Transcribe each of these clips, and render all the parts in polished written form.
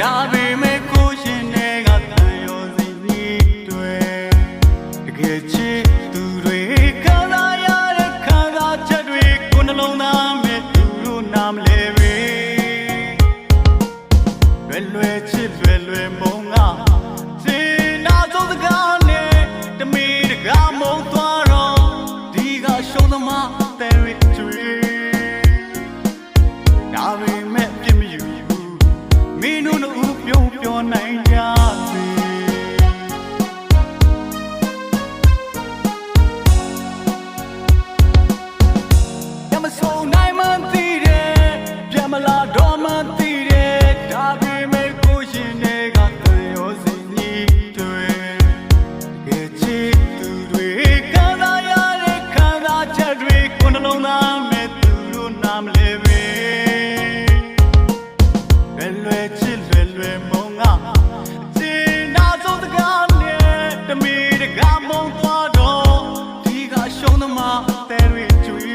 ဒါပေမဲ့ကိုရှင်တွေကတန်ရောစီကြီးတွေတကယ်ချစ်သူတွေခံစားရတဲ့ခံစားချက်တွေကိုနှလုံးသားမဲ့သူတို့နာမလဲပဲလွယ်ချစ်လွယ်မုံကစေနာဆုံးစကားနဲ့တမီတကားမုံသွားတော့ဒီကရှုံးသမားတဲ့ရကျွေဒါပေမဲ့ပြစ်မယူဘူးမင်းတို့တို့ပြုံးပြောနိုင်ကြစေရမဆုံးနိုင်မှသိတယ်ပြမလာတော့မှသိတယ်ဒါပေမဲ့ကိုရှင်တွေကတန်ရောစီကြီးတွေတကယ်ချစ်သူတွေခံစားရတဲ့ခံစားချက်တွေကိုနှလုံးသားမဲ့သူတို့နာမလဲပဲလွယ်ချစ်လွယ်မုံကစေနာဆုံးစကားနဲ့တမီတကားမုံသွားတော့ဒီကရှုံးသမားတဲ့ရကျွေ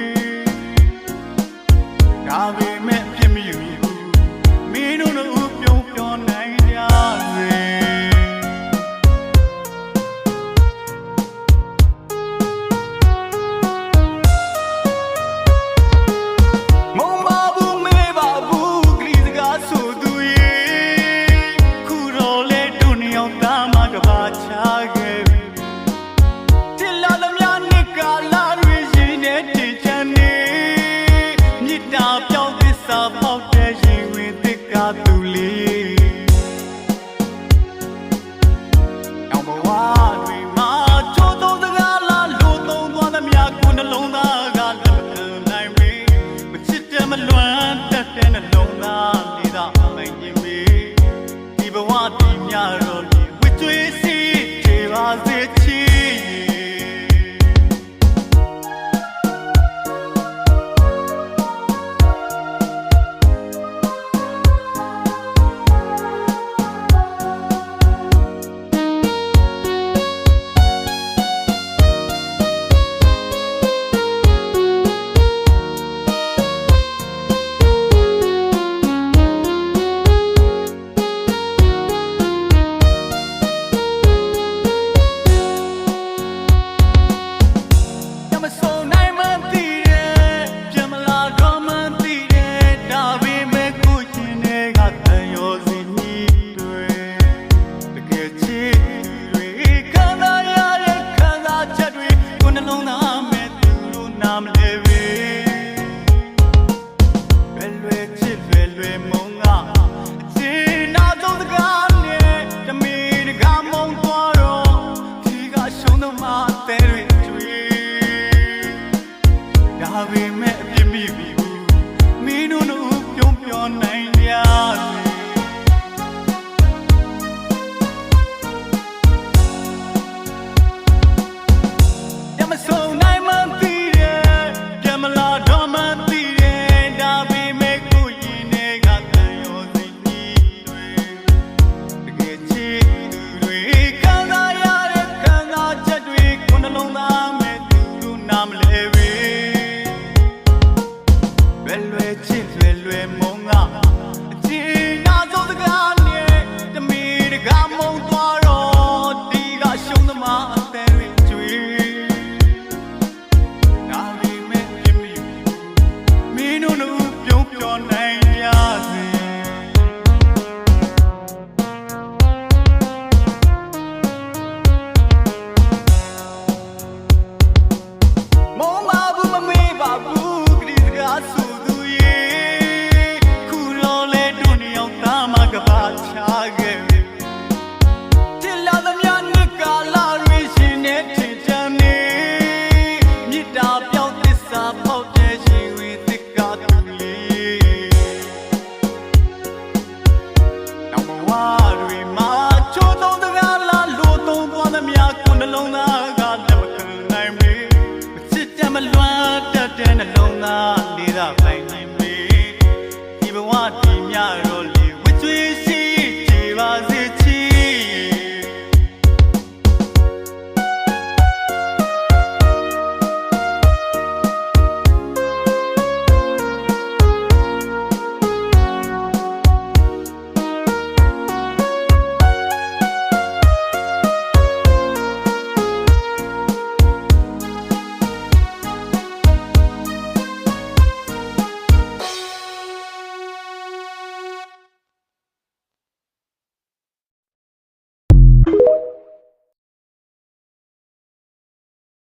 ဒါပေမဲ့ပြစ်မယူဘူးမင်းတို့တို့ပြုံးပြောနိုင်ကြစေမုံပါဘူးမေးပါဘူးကလေးစကားဆိုသူရေခုတော့လေတို့နှစ်ယောက်သားမကပါချခဲ့ပြီတစ်လာသမျှနှစ်ကာလတွေရှိနေတင်ချမ်းနေမြစ်တာပြောင်းသစ္စာပေါက်တဲ့ရင်ဝင်သစ်ကားသူလေးနောက်ဘဝတွေမှာချိုးသုံးစကားလားလို့သုံးသွားသမျှကိုနှလုံးသားကလက်မနိုင်ပြီမချစ်တယ်မလွမ်းတတ်တဲ့နှလုံးသားလေးသာမိုင်ရင်ပြီဒီဘဝဒီညတော့လေဝစ်သွေးစီတွေပါစေချီဒါပေမဲ့အပြစ်မိပြီဘူးမင်းတို့တို့ပြုံးပြောနိုင်ကြစေရမဆုံးနိုင်မှသိတယ်ပြမလာတော့မှသိတယ်ဒါပေမဲ့ကိုရင်တွေကတန်ရောစိတ်ကြီးတွေတကယ်ချစ်သူတွေခံစားရတဲ့ခံစားချက်တွေကိုနှလုံးသားမဲ့သူတို့နာမလဲပဲလွယ်ချစ်လွယ်မုံကအချီနာဆုံးစကားနဲ့တမီတကားမုံသွားတော့ဒီကရှုံးသမားအသက်တွေကျွေဒါပေမဲ့ပြစ်မယူမင်းတို့တို့ပြုံးပြောနိုင်ကြစေမုံပါဘူးမမေးပါဘူးကလေးစကားဆိုကပါချခဲ့ပြီတစ်လာသမျှနှစ်ကာလတွေရှင်နေတင်ချမ်းနေမြစ်တာပြောင်းသစ္စာပေါက်တဲ့ရှင်ဝင်သစ်ကားသူလေးနောက်ဘဝ